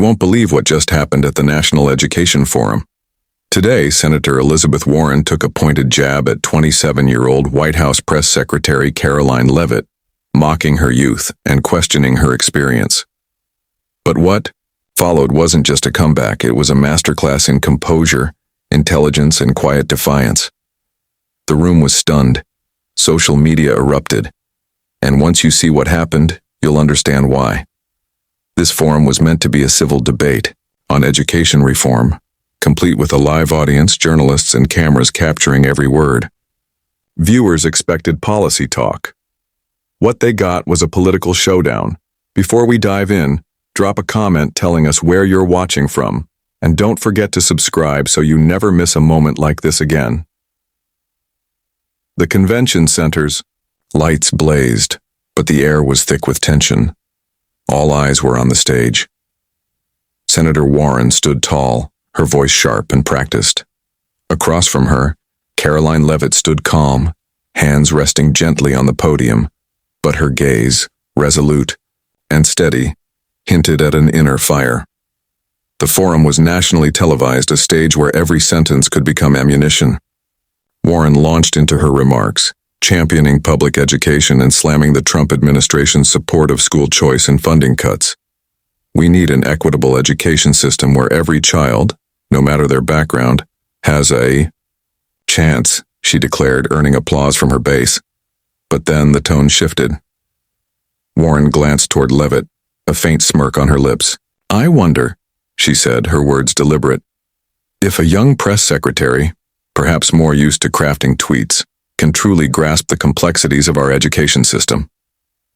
won't believe what just happened at the National Education Forum. Today, Senator Elizabeth Warren took a pointed jab at 27-year-old White House Press Secretary Caroline Leavitt, mocking her youth and questioning her experience. But what followed wasn't just a comeback, it was a masterclass in composure, intelligence, and quiet defiance. The room was stunned. Social media erupted. And once you see what happened, you'll understand why. This forum was meant to be a civil debate on education reform, complete with a live audience, journalists, and cameras capturing every word. Viewers expected policy talk. What they got was a political showdown. Before we dive in, drop a comment telling us where you're watching from, and don't forget to subscribe so you never miss a moment like this again. The convention center's lights blazed, but the air was thick with tension. All eyes were on the stage. Senator Warren stood tall, her voice sharp and practiced. Across from her, Caroline Leavitt stood calm, hands resting gently on the podium, but her gaze, resolute and steady, hinted at an inner fire. The forum was nationally televised, a stage where every sentence could become ammunition. Warren launched into her remarks, championing public education and slamming the Trump administration's support of school choice and funding cuts. We need an equitable education system where every child, no matter their background, has a chance, she declared, earning applause from her base. But then the tone shifted. Warren glanced toward Leavitt, a faint smirk on her lips. "I wonder," she said, her words deliberate, "if a young press secretary, perhaps more used to crafting tweets, can truly grasp the complexities of our education system.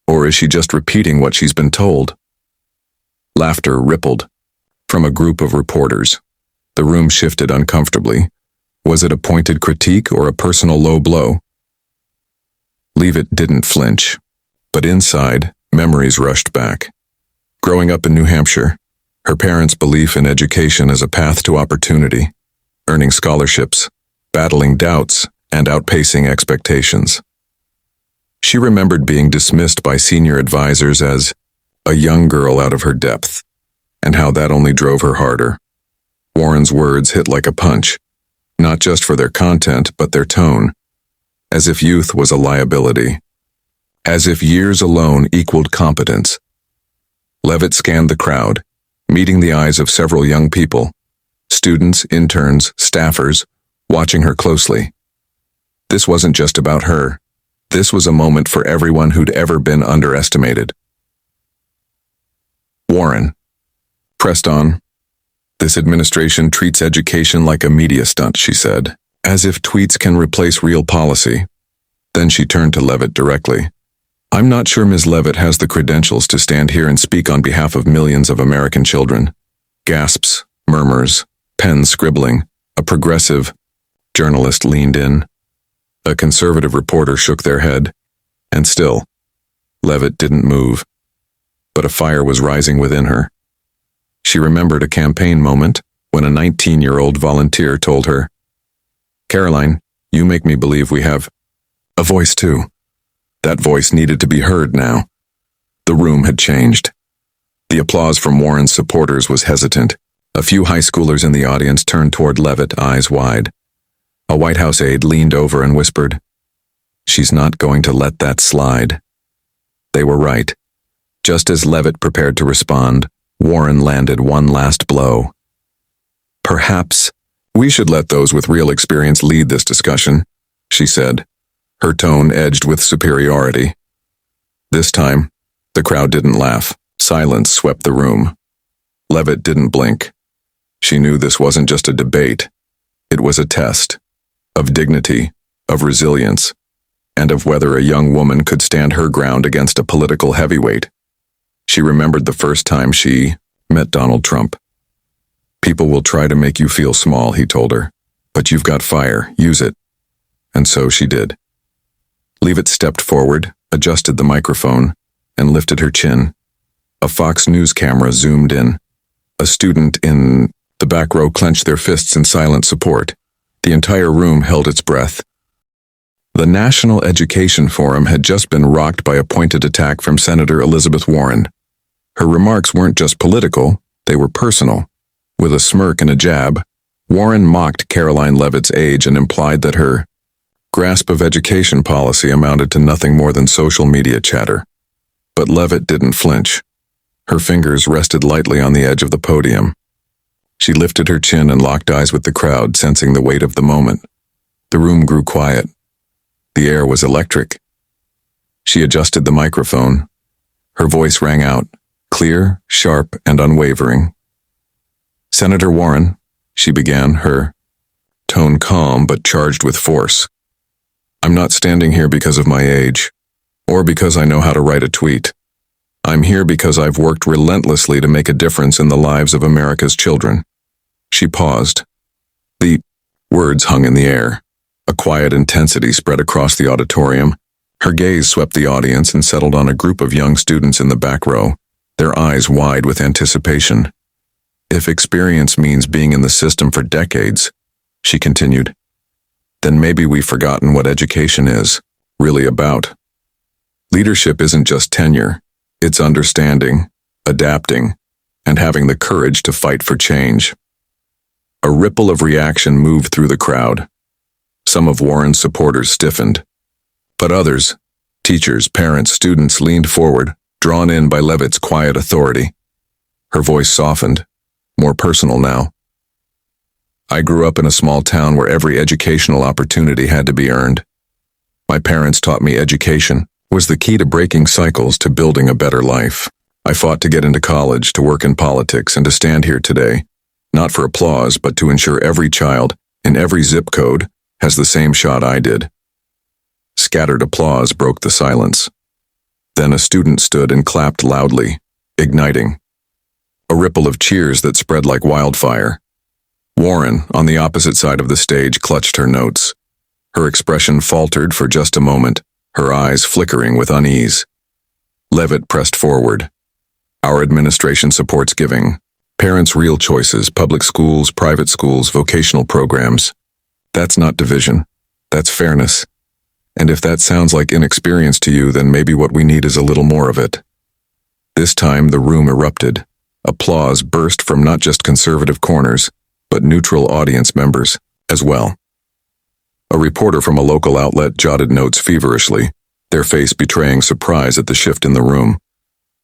Or is she just repeating what she's been told?" Laughter rippled from a group of reporters. The room shifted uncomfortably. Was it a pointed critique or a personal low blow? Leavitt didn't flinch, but inside, memories rushed back. Growing up in New Hampshire, her parents' belief in education as a path to opportunity, earning scholarships, battling doubts, and outpacing expectations. She remembered being dismissed by senior advisors as a young girl out of her depth, and how that only drove her harder. Warren's words hit like a punch, not just for their content but their tone, as if youth was a liability, as if years alone equaled competence. Leavitt scanned the crowd, meeting the eyes of several young people, students, interns, staffers, watching her closely. This wasn't just about her. This was a moment for everyone who'd ever been underestimated. Warren pressed on. "This administration treats education like a media stunt," she said, "as if tweets can replace real policy." Then she turned to Leavitt directly. "I'm not sure Ms. Leavitt has the credentials to stand here and speak on behalf of millions of American children." Gasps, murmurs, pens scribbling. A progressive journalist leaned in. A conservative reporter shook their head. And still, Leavitt didn't move. But a fire was rising within her. She remembered a campaign moment when a 19-year-old volunteer told her, "Caroline, you make me believe we have a voice too." That voice needed to be heard now. The room had changed. The applause from Warren's supporters was hesitant. A few high schoolers in the audience turned toward Leavitt, eyes wide. A White House aide leaned over and whispered, "She's not going to let that slide." They were right. Just as Leavitt prepared to respond, Warren landed one last blow. "Perhaps we should let those with real experience lead this discussion," she said, her tone edged with superiority. This time, the crowd didn't laugh. Silence swept the room. Leavitt didn't blink. She knew this wasn't just a debate. It was a test of dignity, of resilience, and of whether a young woman could stand her ground against a political heavyweight. She remembered the first time she met Donald Trump. "People will try to make you feel small," he told her, "but you've got fire, use it." And so she did. Leavitt stepped forward, adjusted the microphone, and lifted her chin. A Fox News camera zoomed in. A student in the back row clenched their fists in silent support. The entire room held its breath. The National Education Forum had just been rocked by a pointed attack from Senator Elizabeth Warren. Her remarks weren't just political, They were personal. With a smirk and a jab, Warren mocked Caroline Levitt's age and implied that her grasp of education policy amounted to nothing more than social media chatter. But Levitt didn't flinch. Her fingers rested lightly on the edge of the podium. She lifted her chin and locked eyes with the crowd, sensing the weight of the moment. The room grew quiet. The air was electric. She adjusted the microphone. Her voice rang out, clear, sharp, and unwavering. "Senator Warren," she began, her tone calm but charged with force. "I'm not standing here because of my age, or because I know how to write a tweet. I'm here because I've worked relentlessly to make a difference in the lives of America's children." She paused. The words hung in the air. A quiet intensity spread across the auditorium. Her gaze swept the audience and settled on a group of young students in the back row, their eyes wide with anticipation. "If experience means being in the system for decades," she continued, "then maybe we've forgotten what education is really about. Leadership isn't just tenure. It's understanding, adapting, and having the courage to fight for change." A ripple of reaction moved through the crowd. Some of Warren's supporters stiffened, but others, teachers, parents, students, leaned forward, drawn in by Levitt's quiet authority. Her voice softened, more personal now. "I grew up in a small town where every educational opportunity had to be earned. My parents taught me education was the key to breaking cycles, to building a better life. I fought to get into college, to work in politics, and to stand here today, not for applause, but to ensure every child, in every zip code, has the same shot I did." Scattered applause broke the silence. Then a student stood and clapped loudly, igniting a ripple of cheers that spread like wildfire. Warren, on the opposite side of the stage, clutched her notes. Her expression faltered for just a moment, her eyes flickering with unease. Levitt pressed forward. "Our administration supports giving parents real choices, public schools, private schools, vocational programs. That's not division. That's fairness. And if that sounds like inexperience to you, then maybe what we need is a little more of it." This time the room erupted. Applause burst from not just conservative corners, but neutral audience members as well. A reporter from a local outlet jotted notes feverishly, their face betraying surprise at the shift in the room.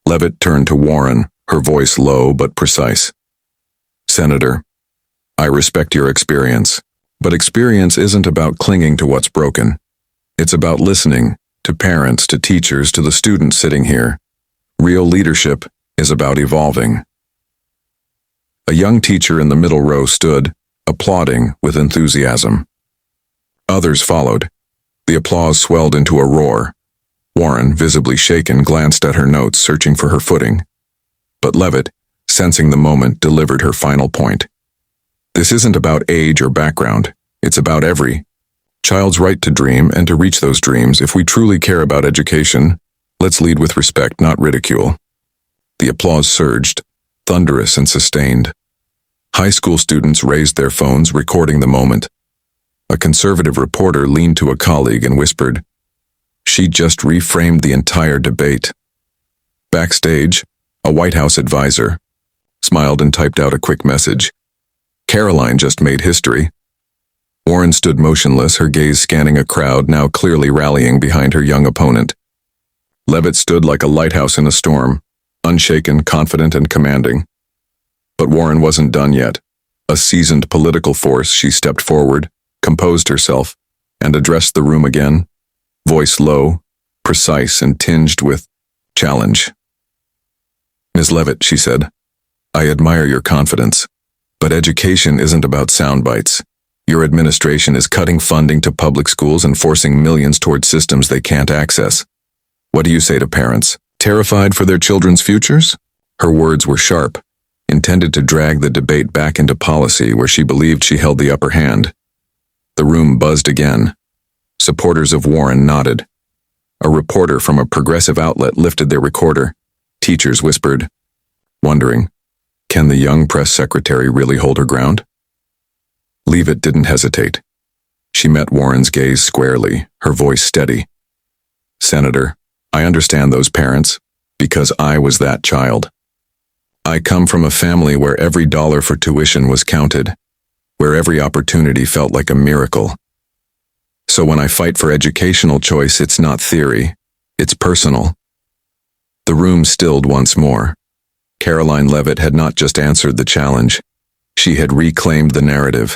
Levitt turned to Warren, her voice low but precise. "Senator, I respect your experience, but experience isn't about clinging to what's broken. It's about listening to parents, to teachers, to the students sitting here. Real leadership is about evolving." A young teacher in the middle row stood, applauding with enthusiasm. Others followed. The applause swelled into a roar. Warren, visibly shaken, glanced at her notes, searching for her footing. But Levitt, sensing the moment, delivered her final point. "This isn't about age or background. It's about every child's right to dream and to reach those dreams. If we truly care about education, let's lead with respect, not ridicule." The applause surged, thunderous and sustained. High school students raised their phones, recording the moment. A conservative reporter leaned to a colleague and whispered, "She just reframed the entire debate." Backstage, a White House advisor smiled and typed out a quick message. "Caroline just made history." Warren stood motionless, her gaze scanning a crowd now clearly rallying behind her young opponent. Levitt stood like a lighthouse in a storm, unshaken, confident, and commanding. But Warren wasn't done yet. A seasoned political force, she stepped forward, composed herself, and addressed the room again, voice low, precise, and tinged with challenge. "Ms. Levitt," she said, "I admire your confidence, but education isn't about sound bites. Your administration is cutting funding to public schools and forcing millions toward systems they can't access. What do you say to parents, terrified for their children's futures?" Her words were sharp, intended to drag the debate back into policy where she believed she held the upper hand. The room buzzed again. Supporters of Warren nodded. A reporter from a progressive outlet lifted their recorder. Teachers whispered, wondering, can the young press secretary really hold her ground? Leavitt didn't hesitate. She met Warren's gaze squarely, her voice steady. "Senator, I understand those parents, because I was that child. I come from a family where every dollar for tuition was counted, where every opportunity felt like a miracle. So when I fight for educational choice, it's not theory, it's personal. The room stilled once more. Caroline Levitt had not just answered the challenge. She had reclaimed the narrative.